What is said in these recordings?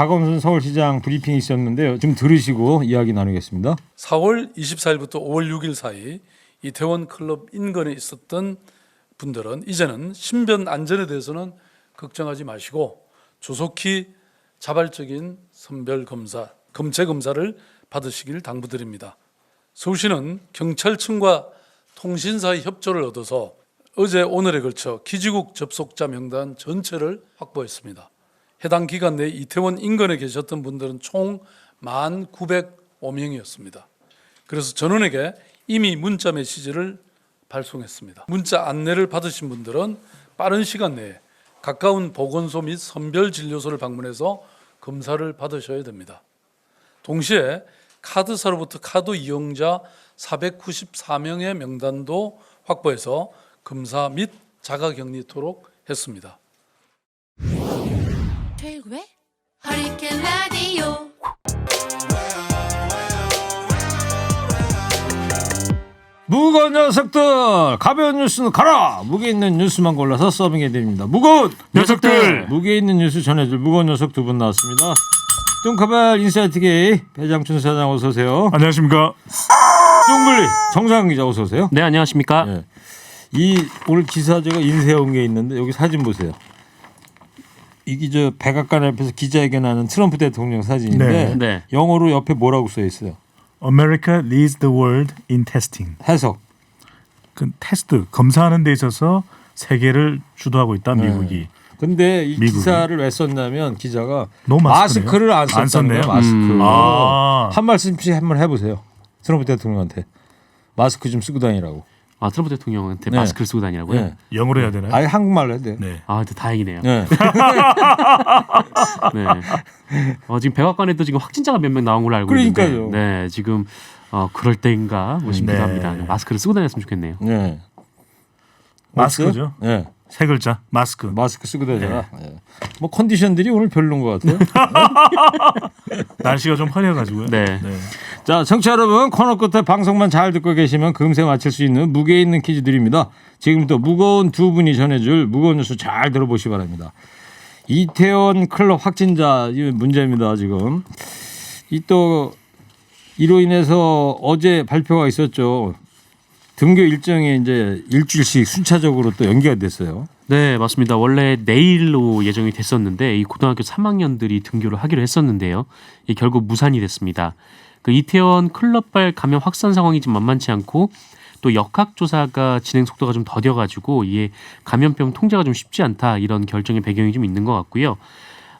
박원순 서울시장 브리핑이 있었는데요. 좀 들으시고 이야기 나누겠습니다. 4월 24일부터 5월 6일 사이 이태원 클럽 인근에 있었던 분들은 이제는 신변 안전에 대해서는 걱정하지 마시고 조속히 자발적인 선별 검사, 검체 검사를 받으시길 당부드립니다. 서울시는 경찰청과 통신사의 협조를 얻어서 어제 오늘에 걸쳐 기지국 접속자 명단 전체를 확보했습니다. 해당 기간 내 이태원 인근에 계셨던 분들은 총 1,905명이었습니다. 그래서 전원에게 이미 문자 메시지를 발송했습니다. 문자 안내를 받으신 분들은 빠른 시간 내에 가까운 보건소 및 선별진료소를 방문해서 검사를 받으셔야 됩니다. 동시에 카드사로부터 카드 이용자 494명의 명단도 확보해서 검사 및 자가격리토록 했습니다. 최일구의 허리케인 라디오. 무거운 녀석들 가벼운 뉴스는 가라. 무게 있는 뉴스만 골라서 서빙해드립니다. 무거운 녀석들 무게 있는 뉴스 전해줄 무거운 녀석 두 분 나왔습니다. 뚱커벨 인사이트게이 배장춘 사장 어서 오세요. 안녕하십니까. 뚱블리 정상근 기자 어서 오세요. 네, 안녕하십니까. 네. 이 오늘 기사 제가 인쇄한 게 있는데 여기 사진 보세요. 이게 저 백악관 앞에서 기자회견하는 트럼프 대통령 사진인데 네. 네. 영어로 옆에 뭐라고 써 있어요? America leads the world in testing. 해석. 그 테스트 검사하는 데 있어서 세계를 주도하고 있다 미국이. 근데 이 미국이. 기사를 왜 썼냐면 기자가 너무 마스크를 안 썼다는 썼네요. 거예요. 마스크. 아. 한 말씀씩 한번 해보세요. 트럼프 대통령한테 마스크 좀 쓰고 다니라고. 아, 트럼프 대통령한테 네. 마스크를 쓰고 다니라고요? 네. 영어로 해야 되나요? 아예 한국말로 해도 돼요. 네. 아, 다행이네요. 네. 네. 지금 백악관에도 지금 확진자가 몇 명 나온 걸로 알고 그러니까요. 있는데, 네, 지금 그럴 때인가 싶기도 네. 합니다. 마스크를 쓰고 다녔으면 좋겠네요. 네. 마스크죠. 네. 세 글자 마스크. 마스크 쓰고 다녀라. 네. 뭐 컨디션들이 오늘 별로인 것 같아요. 날씨가 좀 흐려가지고요. 네. 자, 청취자 여러분 코너 끝에 방송만 잘 듣고 계시면 금세 맞힐 수 있는 무게 있는 퀴즈 드립니다. 지금부터 무거운 두 분이 전해줄 무거운 뉴스 잘 들어보시기 바랍니다. 이태원 클럽 확진자 이 문제입니다. 지금 이 또 이로 인해서 어제 발표가 있었죠. 등교 일정이 이제 일주일씩 순차적으로 또 연기가 됐어요. 네, 맞습니다. 원래 내일로 예정이 됐었는데 이 고등학교 3학년들이 등교를 하기로 했었는데요. 결국 무산이 됐습니다. 그 이태원 클럽발 감염 확산 상황이 좀 만만치 않고 또 역학조사가 진행 속도가 좀 더뎌가지고 이게 감염병 통제가 좀 쉽지 않다 이런 결정의 배경이 좀 있는 것 같고요.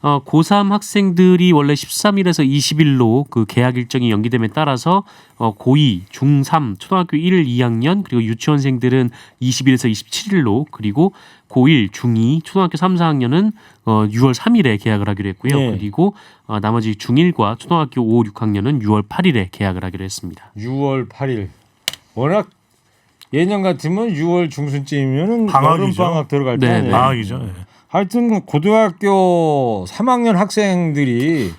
고3 학생들이 원래 13일에서 20일로 그 개학 일정이 연기됨에 따라서 고2, 중3, 초등학교 1, 2학년 그리고 유치원생들은 20일에서 27일로 그리고 고1, 중2, 초등학교 3, 4학년은 6월 3일에 개학을 하기로 했고요. 네. 그리고 나머지 중1과 초등학교 5, 6학년은 6월 8일에 개학을 하기로 했습니다. 6월 8일. 워낙 예년 같으면 6월 중순쯤이면은 방학이죠. 여름 방학 들어갈 때 네, 아니에요. 방학이죠. 네. 하여튼 고등학교 3학년 학생들이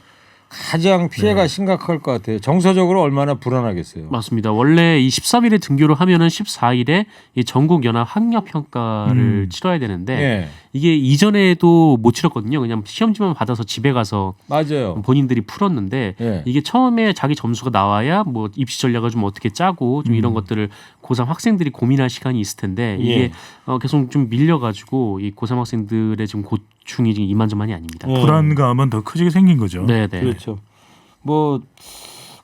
가장 피해가 심각할 것 같아요. 정서적으로 얼마나 불안하겠어요. 맞습니다. 원래 이 13일에 등교를 하면은 14일에 이 전국 연합 학력 평가를 치러야 되는데 네, 이게 이전에도 못 치렀거든요. 그냥 시험지만 받아서 집에 가서 맞아요. 본인들이 풀었는데 네. 이게 처음에 자기 점수가 나와야 뭐 입시 전략을 좀 어떻게 짜고 좀 이런 것들을 고3 학생들이 고민할 시간이 있을 텐데 이게 계속 좀 밀려가지고 이 고3 학생들의 지금 고충이 지금 이만저만이 아닙니다. 네. 불안감은 더 크게 생긴 거죠. 네. 그렇죠. 뭐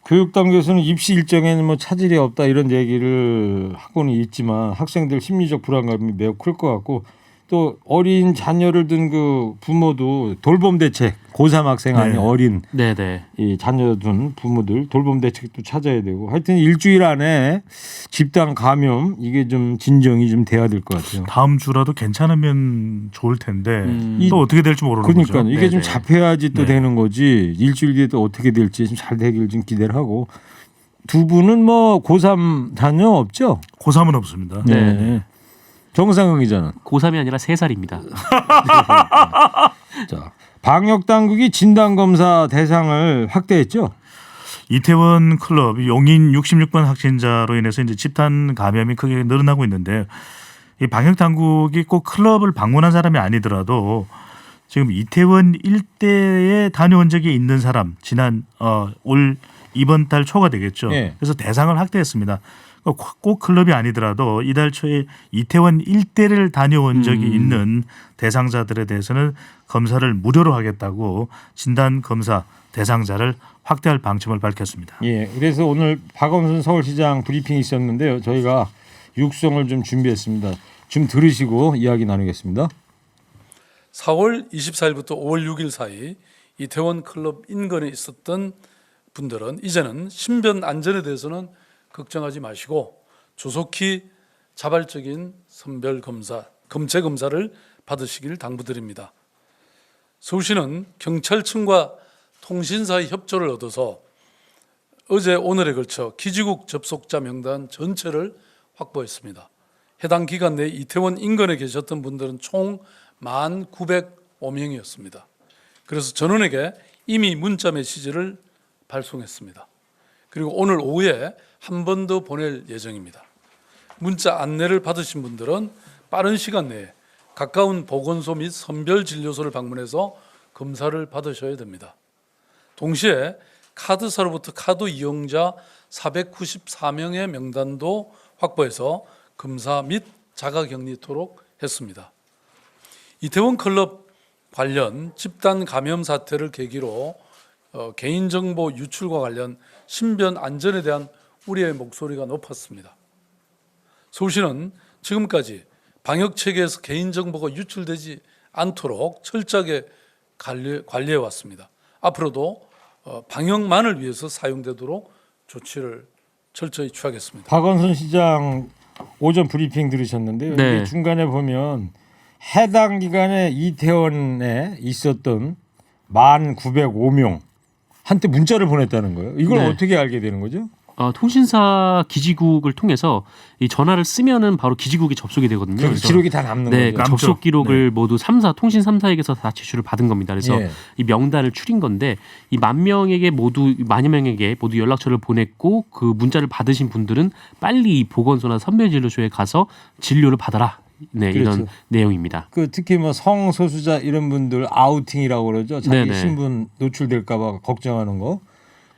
교육 단계에서는 입시 일정에는 뭐 차질이 없다 이런 얘기를 하고는 있지만 학생들 심리적 불안감이 매우 클 것 같고 또 어린 자녀를 둔 그 부모도 돌봄 대책 고3 학생 아닌 네. 어린 네네. 이 자녀 둔 부모들 돌봄 대책도 찾아야 되고 하여튼 일주일 안에 집단 감염 이게 좀 진정이 좀 돼야 될 것 같아요. 다음 주라도 괜찮으면 좋을 텐데 이- 또 어떻게 될지 모르는 그러니까 거죠. 이게 좀 네네. 잡혀야지 또 네. 되는 거지 일주일 뒤에 또 어떻게 될지 좀 잘 되길 좀 기대를 하고 두 분은 뭐 고3 자녀 없죠? 고3은 없습니다. 네. 정상근 기자는 고3이 아니라 3살입니다. 자 방역 당국이 진단 검사 대상을 확대했죠. 이태원 클럽 용인 66번 확진자로 인해서 이제 집단 감염이 크게 늘어나고 있는데 이 방역 당국이 꼭 클럽을 방문한 사람이 아니더라도 지금 이태원 일대에 다녀온 적이 있는 사람 지난 올 이번 달 초가 되겠죠. 예. 그래서 대상을 확대했습니다. 꼭 클럽이 아니더라도 이달 초에 이태원 일대를 다녀온 적이 있는 대상자들에 대해서는 검사를 무료로 하겠다고 진단 검사 대상자를 확대할 방침을 밝혔습니다. 예, 그래서 오늘 박원순 서울시장 브리핑이 있었는데요. 저희가 육성을 좀 준비했습니다. 좀 들으시고 이야기 나누겠습니다. 4월 24일부터 5월 6일 사이 이태원 클럽 인근에 있었던 분들은 이제는 신변 안전에 대해서는 걱정하지 마시고 조속히 자발적인 선별 검사, 검체 검사를 받으시길 당부드립니다. 서울시는 경찰청과 통신사의 협조를 얻어서 어제 오늘에 걸쳐 기지국 접속자 명단 전체를 확보했습니다. 해당 기간 내 이태원 인근에 계셨던 분들은 총 1,905명이었습니다. 그래서 전원에게 이미 문자 메시지를 발송했습니다. 그리고 오늘 오후에 한 번 더 보낼 예정입니다. 문자 안내를 받으신 분들은 빠른 시간 내에 가까운 보건소 및 선별진료소를 방문해서 검사를 받으셔야 됩니다. 동시에 카드사로부터 카드 이용자 494명의 명단도 확보해서 검사 및 자가격리토록 했습니다. 이태원 클럽 관련 집단 감염 사태를 계기로 개인정보 유출과 관련 신변 안전에 대한 우리의 목소리가 높았습니다. 서울시는 지금까지 방역체계에서 개인정보가 유출되지 않도록 철저하게 관리해 왔습니다. 앞으로도 방역만을 위해서 사용되도록 조치를 철저히 취하겠습니다. 박원순 시장 오전 브리핑 들으셨는데요. 네. 이게 중간에 보면 해당 기간에 이태원에 있었던 1,905명 한테 문자를 보냈다는 거예요. 이걸 네. 어떻게 알게 되는 거죠? 통신사 기지국을 통해서 이 전화를 쓰면은 바로 기지국에 접속이 되거든요. 그 그래서 기록이 다 남는 네, 거죠. 그 접속 기록을 모두 3사 통신 3사에게서 다 제출을 받은 겁니다. 그래서 예. 이 명단을 추린 건데 이 만여 명에게 모두 연락처를 보냈고 그 문자를 받으신 분들은 빨리 이 보건소나 선별진료소에 가서 진료를 받아라. 네, 그렇죠. 이런 내용입니다. 그 특히 뭐 성소수자 이런 분들 아우팅이라고 그러죠. 자기 네네. 신분 노출될까 봐 걱정하는 거.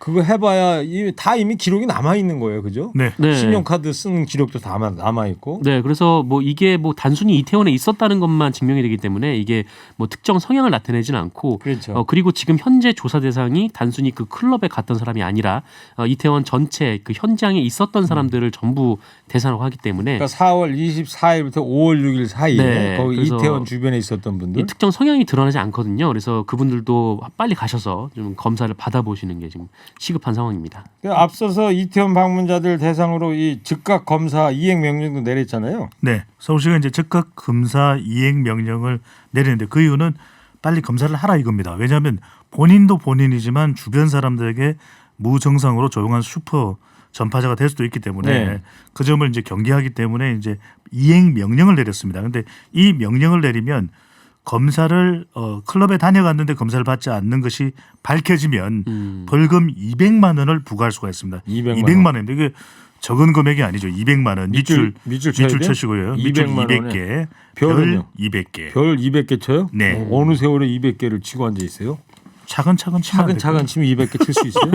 그거 해봐야 다 이미 기록이 남아 있는 거예요, 그죠? 네. 네. 신용카드 쓰는 기록도 다 남아 있고. 네, 그래서 뭐 이게 뭐 단순히 이태원에 있었다는 것만 증명이 되기 때문에 이게 뭐 특정 성향을 나타내지는 않고, 그렇죠. 그리고 지금 현재 조사 대상이 단순히 그 클럽에 갔던 사람이 아니라 이태원 전체 그 현장에 있었던 사람들을 전부 대상으로 하기 때문에 그러니까 4월 24일부터 5월 6일 사이에 네, 거기 그래서 이태원 주변에 있었던 이 분들. 특정 성향이 드러나지 않거든요. 그래서 그분들도 빨리 가셔서 좀 검사를 받아보시는 게 지금 시급한 상황입니다. 그러니까 앞서서 이태원 방문자들 대상으로 이 즉각 검사 이행 명령도 내렸잖아요. 네. 서울시가 이제 즉각 검사 이행 명령을 내리는데 그 이유는 빨리 검사를 하라 이겁니다. 왜냐하면 본인도 본인이지만 주변 사람들에게 무증상으로 조용한 슈퍼 전파자가 될 수도 있기 때문에 네. 그 점을 이제 경계하기 때문에 이제 이행 명령을 내렸습니다. 그런데 이 명령을 내리면 검사를 클럽에 다녀갔는데 검사를 받지 않는 것이 밝혀지면 벌금 200만 원을 부과할 수가 있습니다. 200만 원인데 이게 적은 금액이 아니죠. 200만 원 밑줄 쳐야 돼요? 쳐시고요. 밑줄 200만 200개, 별은요? 별 200개. 별 200개 쳐요? 네. 어느 세월에 200개를 치고 앉아 있어요? 차근차근 치면 안 차근차근 치면 200개 칠 수 있어요?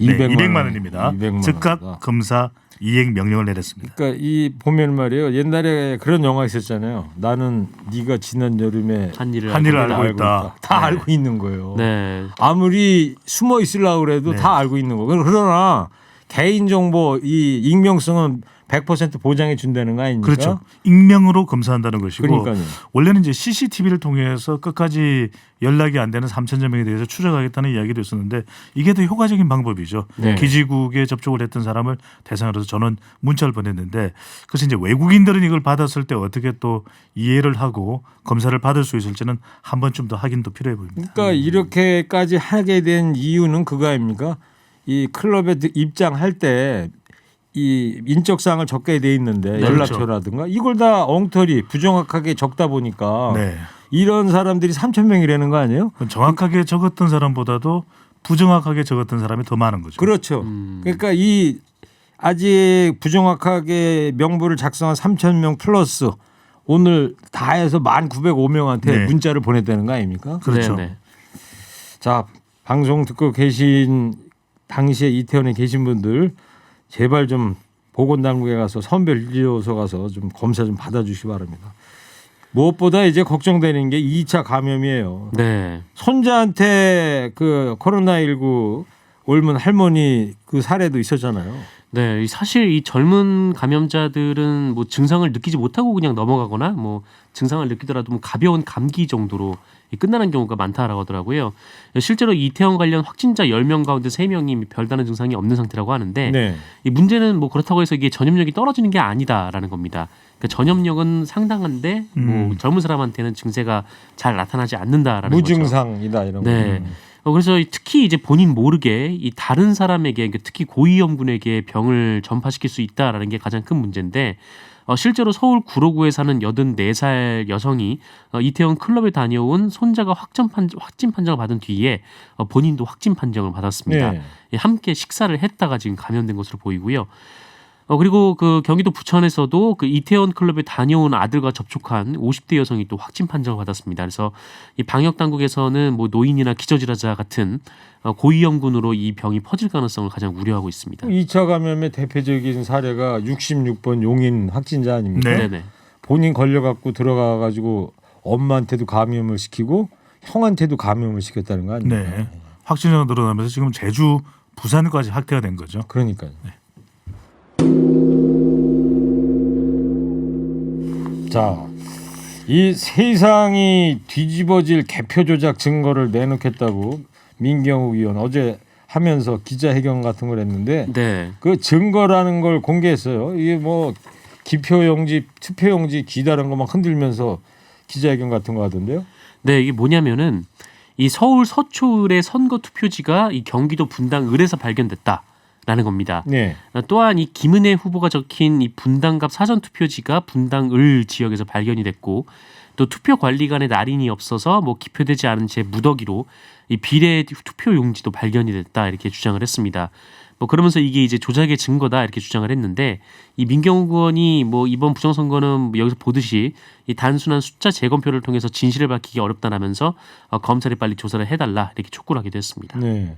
네, 200만 원입니다. 200만 원이다. 즉각 검사 이행 명령을 내렸습니다. 그러니까 이 보면 말이에요. 옛날에 그런 영화 있었잖아요. 나는 네가 지난 여름에 한 일을 한 일을 알고 알고 있다. 다 네. 알고 있는 거예요. 네. 아무리 숨어 있으려고 그래도 네. 다 알고 있는 거예요. 그러나 개인정보 이 익명성은 100% 보장해 준다는 거 아닙니까? 그렇죠. 익명으로 검사한다는 것이고 그러니까요. 원래는 이제 CCTV를 통해서 끝까지 연락이 안 되는 3,000여 명에 대해서 추적하겠다는 이야기도 있었는데 이게 더 효과적인 방법이죠. 네. 기지국에 접촉을 했던 사람을 대상으로 해서 저는 문자를 보냈는데 그래서 이제 외국인들은 이걸 받았을 때 어떻게 또 이해를 하고 검사를 받을 수 있을지는 한 번쯤 더 확인도 필요해 보입니다. 그러니까 이렇게까지 하게 된 이유는 그거 아닙니까? 이 클럽에 입장할 때 이 인적사항을 적게 돼 있는데 네, 연락처라든가 이걸 다 엉터리 부정확하게 적다 보니까 네. 이런 사람들이 3,000명이라는 거 아니에요? 정확하게 적었던 사람보다도 부정확하게 적었던 사람이 더 많은 거죠. 그렇죠. 그러니까 이 아직 부정확하게 명부를 작성한 3,000명 플러스 오늘 다 해서 1,905명한테 네. 문자를 보냈다는 거 아닙니까? 그렇죠. 네, 네. 자, 방송 듣고 계신 당시에 이태원에 계신 분들 제발 좀 보건당국에 가서 선별진료소 가서 좀 검사 좀 받아주시기 바랍니다. 무엇보다 이제 걱정되는 게 2차 감염이에요. 네. 손자한테 그 코로나19 옮은 할머니 그 사례도 있었잖아요. 네, 사실 이 젊은 감염자들은 뭐 증상을 느끼지 못하고 그냥 넘어가거나 뭐 증상을 느끼더라도 뭐 가벼운 감기 정도로 끝나는 경우가 많다라고 하더라고요. 실제로 이태원 관련 확진자 10명 가운데 3명이 별다른 증상이 없는 상태라고 하는데 네. 이 문제는 뭐 그렇다고 해서 이게 전염력이 떨어지는 게 아니다라는 겁니다. 그러니까 전염력은 상당한데 뭐 젊은 사람한테는 증세가 잘 나타나지 않는다라는 거죠. 무증상이다 이런 거. 네. 그래서 특히 이제 본인 모르게 이 다른 사람에게 그러니까 특히 고위험군에게 병을 전파시킬 수 있다라는 게 가장 큰 문제인데 실제로 서울 구로구에 사는 84살 여성이 이태원 클럽에 다녀온 손자가 확진 판정을 받은 뒤에 본인도 확진 판정을 받았습니다. 네. 함께 식사를 했다가 지금 감염된 것으로 보이고요. 그리고 그 경기도 부천에서도 그 이태원 클럽에 다녀온 아들과 접촉한 50대 여성이 또 확진 판정을 받았습니다. 그래서 이 방역 당국에서는 뭐 노인이나 기저질환자 같은 고위험군으로 이 병이 퍼질 가능성을 가장 우려하고 있습니다. 2차 감염의 대표적인 사례가 66번 용인 확진자 아닙니까? 네. 네네. 본인 걸려갖고 들어가가지고 엄마한테도 감염을 시키고 형한테도 감염을 시켰다는 거 아닙니까? 네. 확진자가 늘어나면서 지금 제주, 부산까지 확대가 된 거죠. 그러니까요. 자, 이 세상이 뒤집어질 개표 조작 증거를 내놓겠다고 민경욱 의원 어제 하면서 기자회견 같은 걸 했는데 네. 그 증거라는 걸 공개했어요. 이게 뭐 기표용지, 투표용지 기다란 거 막 흔들면서 기자회견 같은 거 하던데요. 네, 이게 뭐냐면은 이 서울 서초을의 선거 투표지가 이 경기도 분당 을에서 발견됐다라는 겁니다. 네. 또한 이 김은혜 후보가 적힌 이 분당갑 사전 투표지가 분당 을 지역에서 발견이 됐고 또 투표 관리관의 날인이 없어서 뭐 기표되지 않은 채 무더기로 이 비례 투표 용지도 발견이 됐다 이렇게 주장을 했습니다. 뭐 그러면서 이게 이제 조작의 증거다 이렇게 주장을 했는데 이 민경욱 의원이 뭐 이번 부정선거는 여기서 보듯이 이 단순한 숫자 재검표를 통해서 진실을 밝히기 어렵다라면서 검찰이 빨리 조사를 해달라 이렇게 촉구를 하기도 했습니다. 네.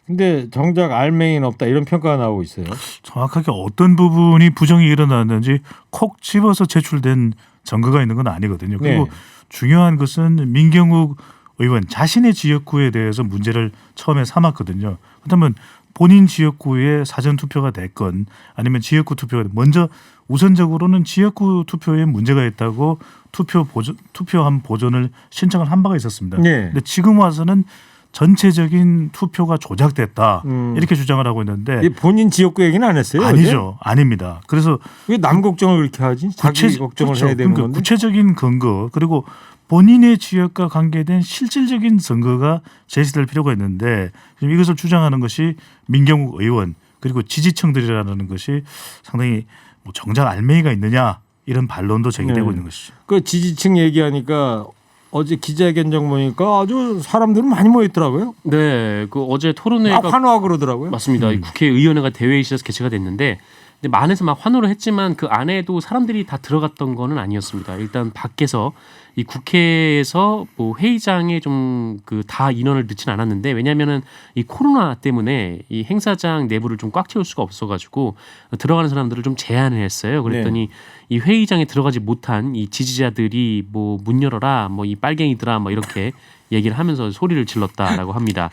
근데 정작 알맹이는 없다 이런 평가가 나오고 있어요. 정확하게 어떤 부분이 부정이 일어났는지 콕 집어서 제출된 증거가 있는 건 아니거든요. 그리고 네. 중요한 것은 민경욱 의원 자신의 지역구에 대해서 문제를 처음에 삼았거든요. 그렇다면 본인 지역구에 사전 투표가 됐건 아니면 지역구 투표가 먼저 우선적으로는 지역구 투표에 문제가 있다고 투표함 보존을 신청을 한 바가 있었습니다. 네. 근데 지금 와서는 전체적인 투표가 조작됐다 이렇게 주장을 하고 있는데 이 본인 지역구 얘기는 안 했어요? 아니죠, 아닙니다. 그래서 왜 남 걱정을 그렇게 하지? 자기 걱정을 그렇죠. 해야 되는 그러니까 건데. 구체적인 근거 그리고 본인의 지역과 관계된 실질적인 증거가 제시될 필요가 있는데 지금 이것을 주장하는 것이 민경욱 의원 그리고 지지층들이라는 것이 상당히 뭐 정작 알맹이가 있느냐 이런 반론도 제기되고 네. 있는 것이죠. 그 지지층 얘기하니까 어제 기자회견장 보니까 아주 사람들은 많이 모였더라고요. 네, 그 어제 토론회가 환호하고 그러더라고요. 맞습니다. 이 국회의원회가 대회의실에서 개최가 됐는데 근데 안에서 막 환호를 했지만 그 안에도 사람들이 다 들어갔던 거는 아니었습니다. 일단 밖에서 이 국회에서 뭐 회의장에 좀 그 다 인원을 넣지는 않았는데 왜냐하면은 이 코로나 때문에 이 행사장 내부를 좀 꽉 채울 수가 없어가지고 들어가는 사람들을 좀 제한을 했어요. 그랬더니 이 회의장에 들어가지 못한 이 지지자들이 뭐 문 열어라, 뭐 이 빨갱이들아, 뭐 이렇게 얘기를 하면서 소리를 질렀다라고 합니다.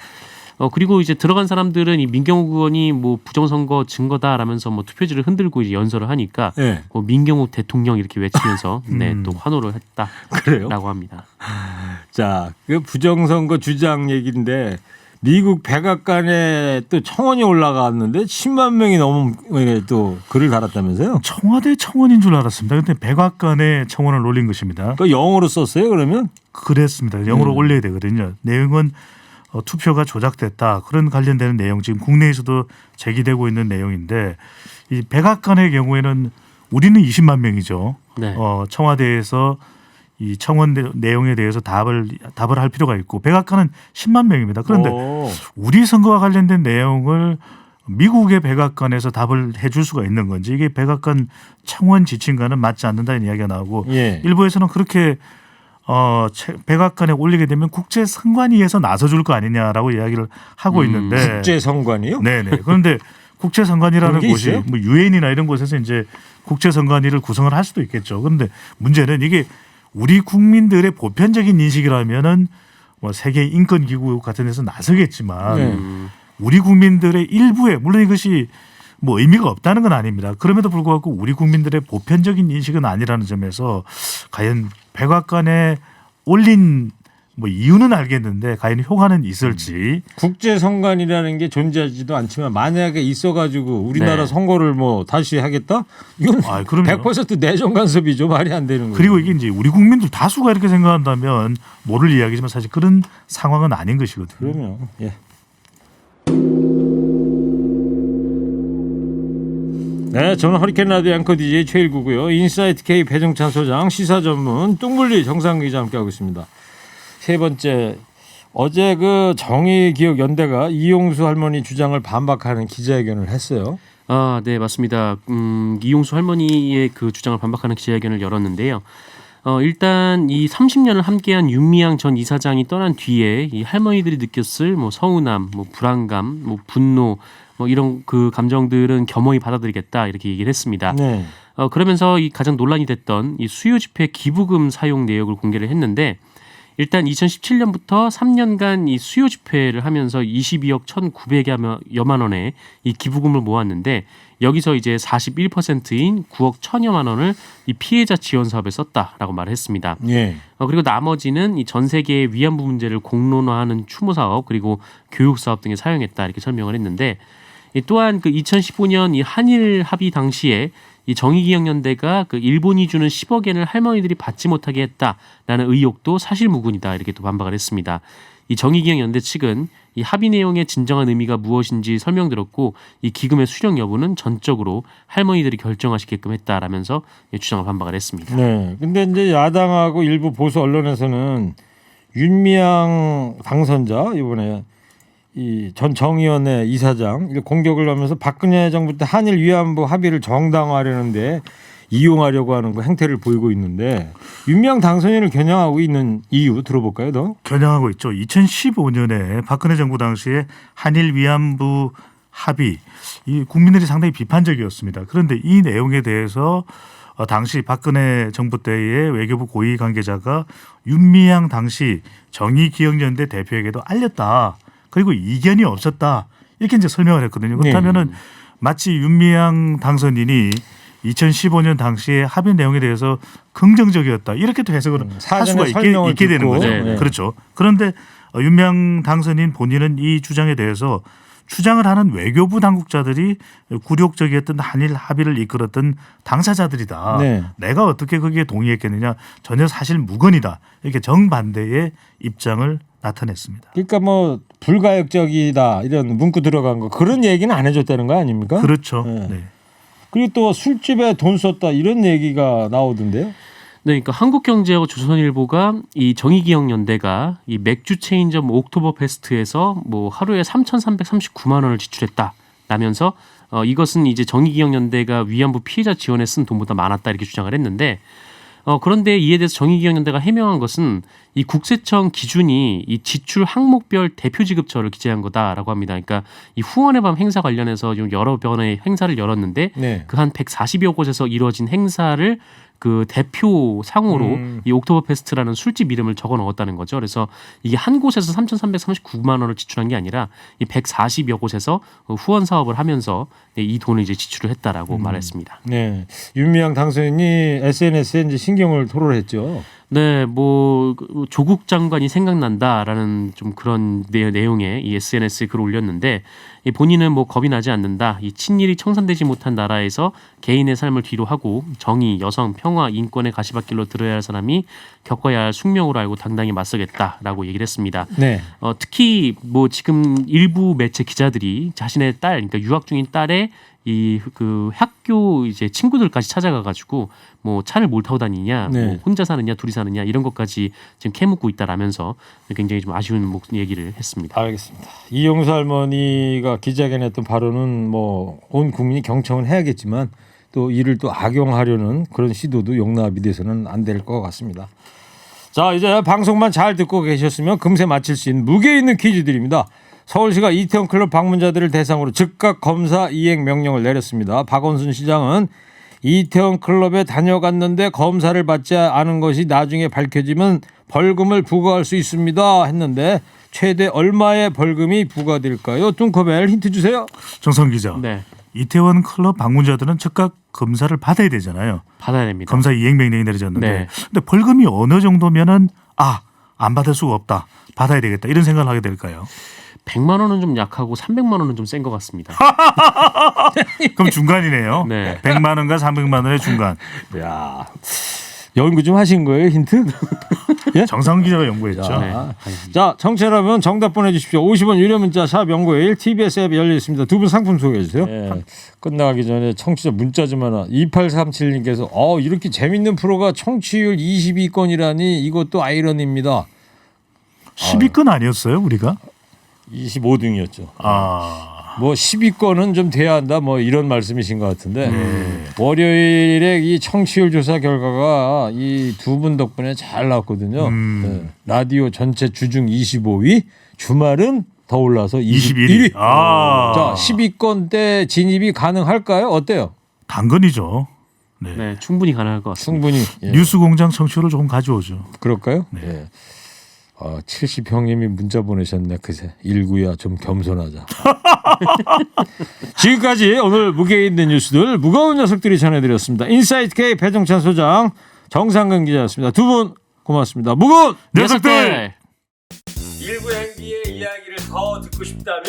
그리고 이제 들어간 사람들은 이 민경욱 의원이 뭐 부정선거 증거다라면서 뭐 투표지를 흔들고 이제 연설을 하니까 네. 뭐 민경욱 대통령 이렇게 외치면서 네, 또 환호를 그래요? 했다라고 합니다. 자, 그 부정선거 주장 얘기인데 미국 백악관에 또 청원이 올라갔는데 10만 명이 넘은 또 글을 달았다면서요? 청와대 청원인 줄 알았습니다. 그런데 백악관에 청원을 올린 것입니다. 그 영어로 썼어요, 그러면? 그랬습니다. 영어로 올려야 되거든요. 내용은 투표가 조작됐다. 그런 관련되는 내용 지금 국내에서도 제기되고 있는 내용인데 이 백악관의 경우에는 우리는 20만 명이죠. 네. 청와대에서 이 청원 내용에 대해서 답을 할 필요가 있고 백악관은 10만 명입니다. 그런데 오. 우리 선거와 관련된 내용을 미국의 백악관에서 답을 해줄 수가 있는 건지 이게 백악관 청원 지침과는 맞지 않는다는 이야기가 나오고 예. 일부에서는 그렇게 백악관에 올리게 되면 국제선관위에서 나서줄 거 아니냐라고 이야기를 하고 있는데 국제선관위요? 네네. 그런데 국제선관위라는 그런 게 곳이 있어요? 뭐 유엔이나 이런 곳에서 이제 국제선관위를 구성을 할 수도 있겠죠. 그런데 문제는 이게 우리 국민들의 보편적인 인식이라면은 뭐 세계 인권기구 같은 데서 나서겠지만 네. 우리 국민들의 일부에 물론 이것이 뭐 의미가 없다는 건 아닙니다. 그럼에도 불구하고 우리 국민들의 보편적인 인식은 아니라는 점에서 과연 백악관에 올린 뭐 이유는 알겠는데 과연 효과는 있을지. 국제선관이라는 게 존재하지도 않지만 만약에 있어가지고 우리나라 네. 선거를 뭐 다시 하겠다? 이건 아, 그럼요. 100% 내정 간섭이죠. 말이 안 되는 거예요. 그리고 이게 이제 우리 국민들 다수가 이렇게 생각한다면 모를 이야기지만 사실 그런 상황은 아닌 것이거든요. 그러면 예. 네, 저는 허리케인 라디오 앵커 DJ 최일구고요. 인사이트 K 배정찬 소장, 시사 전문 뚱블리 정상 기자 함께하고 있습니다. 세 번째, 어제 그 정의기억연대가 이용수 할머니 주장을 반박하는 기자회견을 했어요. 아, 네, 맞습니다. 이용수 할머니의 그 주장을 반박하는 기자회견을 열었는데요. 일단 이 30년을 함께한 윤미향 전 이사장이 떠난 뒤에 이 할머니들이 느꼈을 뭐 서운함, 뭐 불안감, 뭐 분노, 뭐 이런 그 감정들은 겸허히 받아들이겠다 이렇게 얘기를 했습니다. 네. 그러면서 이 가장 논란이 됐던 이 수요 집회 기부금 사용 내역을 공개를 했는데 일단 2017년부터 3년간 이 수요 집회를 하면서 22억 1,900여만 원의 이 기부금을 모았는데 여기서 이제 41%인 9억 1,000여만 원을 이 피해자 지원 사업에 썼다라고 말을 했습니다. 예. 그리고 나머지는 이 전 세계의 위안부 문제를 공론화하는 추모 사업 그리고 교육 사업 등에 사용했다 이렇게 설명을 했는데 또한 그 2015년 이 한일 합의 당시에 이 정의기억연대가 그 일본이 주는 10억엔을 할머니들이 받지 못하게 했다라는 의혹도 사실무근이다 이렇게 또 반박을 했습니다. 이 정의기억연대 측은 이 합의 내용의 진정한 의미가 무엇인지 설명드렸고 이 기금의 수령 여부는 전적으로 할머니들이 결정하시게끔 했다라면서 주장을 반박을 했습니다. 네. 근데 이제 야당하고 일부 보수 언론에서는 윤미향 당선자 이번에 이 전 정의원회 이사장 공격을 하면서 박근혜 정부 때 한일 위안부 합의를 정당화하려는데 이용하려고 하는 그 행태를 보이고 있는데 윤미향 당선인을 겨냥하고 있는 이유 들어볼까요, 더? 겨냥하고 있죠. 2015년에 박근혜 정부 당시에 한일 위안부 합의 이 국민들이 상당히 비판적이었습니다. 그런데 이 내용에 대해서 당시 박근혜 정부 때의 외교부 고위 관계자가 윤미향 당시 정의기억연대 대표에게도 알렸다. 그리고 이견이 없었다. 이렇게 이제 설명을 했거든요. 그렇다면은 마치 윤미향 당선인이 2015년 당시에 합의 내용에 대해서 긍정적이었다. 이렇게 또 해석을 할 수가 있게 되는 거죠. 네. 그렇죠. 그런데 윤미향 당선인 본인은 이 주장에 대해서 추장을 하는 외교부 당국자들이 굴욕적이었던 한일 합의를 이끌었던 당사자들이다. 네. 내가 어떻게 거기에 동의했겠느냐. 전혀 사실 무근이다. 이렇게 정반대의 입장을 나타냈습니다. 그러니까 뭐 불가역적이다 이런 문구 들어간 거 그런 얘기는 안 해줬다는 거 아닙니까? 그렇죠. 네. 네. 그리고 또 술집에 돈 썼다 이런 얘기가 나오던데요. 네, 그러니까 한국경제하고 조선일보가 이 정의기억연대가 이 맥주 체인점 옥토버 페스트에서 뭐 하루에 3,339만 원을 지출했다라면서 이것은 이제 정의기억연대가 위안부 피해자 지원에 쓴 돈보다 많았다 이렇게 주장을 했는데 그런데 이에 대해서 정의기억연대가 해명한 것은 이 국세청 기준이 이 지출 항목별 대표 지급처를 기재한 거다라고 합니다. 그러니까 이 후원의 밤 행사 관련해서 좀 여러 번의 행사를 열었는데 네. 그 한 140여 곳에서 이루어진 행사를 그 대표 상으로 이 옥토버 페스트라는 술집 이름을 적어 넣었다는 거죠. 그래서 이게 한 곳에서 3,339만 원을 지출한 게 아니라 이 140여 곳에서 후원 사업을 하면서 이 돈을 이제 지출을 했다라고 말했습니다. 네, 윤미향 당선인이 SNS에 이제 신경을 토로했죠. 네, 뭐 조국 장관이 생각난다라는 좀 그런 내용의 이 SNS에 글을 올렸는데 이 본인은 뭐 겁이 나지 않는다. 이 친일이 청산되지 못한 나라에서 개인의 삶을 뒤로 하고 정의, 여성, 평화, 인권의 가시밭길로 들어야 할 사람이 겪어야 할 숙명으로 알고 당당히 맞서겠다라고 얘기를 했습니다. 네. 특히 뭐 지금 일부 매체 기자들이 자신의 딸, 그러니까 유학 중인 딸의 이 그 학교 이제 친구들까지 찾아가가지고 뭐 차를 뭘 타고 다니냐, 네. 뭐 혼자 사느냐, 둘이 사느냐 이런 것까지 지금 캐묻고 있다라면서 굉장히 좀 아쉬운 얘기를 했습니다. 알겠습니다. 이용수 할머니가 기자회견에 했던 발언은 뭐 온 국민이 경청은 해야겠지만 또 이를 또 악용하려는 그런 시도도 용납이 돼서는 안 될 것 같습니다. 자, 이제 방송만 잘 듣고 계셨으면 금세 맞힐 수 있는 무게 있는 퀴즈들입니다. 서울시가 이태원 클럽 방문자들을 대상으로 즉각 검사 이행 명령을 내렸습니다. 박원순 시장은 이태원 클럽에 다녀갔는데 검사를 받지 않은 것이 나중에 밝혀지면 벌금을 부과할 수 있습니다 했는데 최대 얼마의 벌금이 부과될까요? 뚱커벨 힌트 주세요. 정성 기자. 네, 이태원 클럽 방문자들은 즉각 검사를 받아야 되잖아요. 받아야 됩니다. 검사 이행 명령이 내려졌는데 네. 근데 벌금이 어느 정도면은 안 받을 수가 없다. 받아야 되겠다. 이런 생각을 하게 될까요? 100만 원은 좀 약하고 300만 원은 좀 센 것 같습니다. 그럼 중간이네요. 네. 100만 원과 300만 원의 중간. 야, 연구 좀 하신 거예요, 힌트? 정상 기자가 연구했죠. 자, 네. 자, 청취자 여러분 정답 보내주십시오. 50원 유료 문자 샵 연구일 TBS 앱 열려 있습니다. 두 분 상품 소개해 주세요. 끝나가기 전에 청취자 문자 좀 하나. 2837님께서 이렇게 재밌는 프로가 청취율 22건이라니 이것도 아이러니입니다. 10위권 아니었어요, 우리가? 25등이었죠. 뭐 10위권은 좀 돼야 한다 뭐 이런 말씀이신 것 같은데 월요일에 이 청취율 조사 결과가 이 두 분 덕분에 잘 나왔거든요. 네. 라디오 전체 주중 25위, 주말은 더 올라서 21위. 자, 10위권 때 진입이 가능할까요? 어때요? 당근이죠. 네. 네, 충분히 가능할 것 같습니다. 충분히. 예. 뉴스공장 청취율을 조금 가져오죠. 그럴까요? 예. 70형님이 문자 보내셨네. 그새 19야 좀 겸손하자. 지금까지 오늘 무게 있는 뉴스들 무거운 녀석들이 전해드렸습니다. 인사이트 K 배정찬 소장, 정상근 기자였습니다. 두 분 고맙습니다. 무거운 녀석들! 일부 행기의 이야기를 더 듣고 싶다면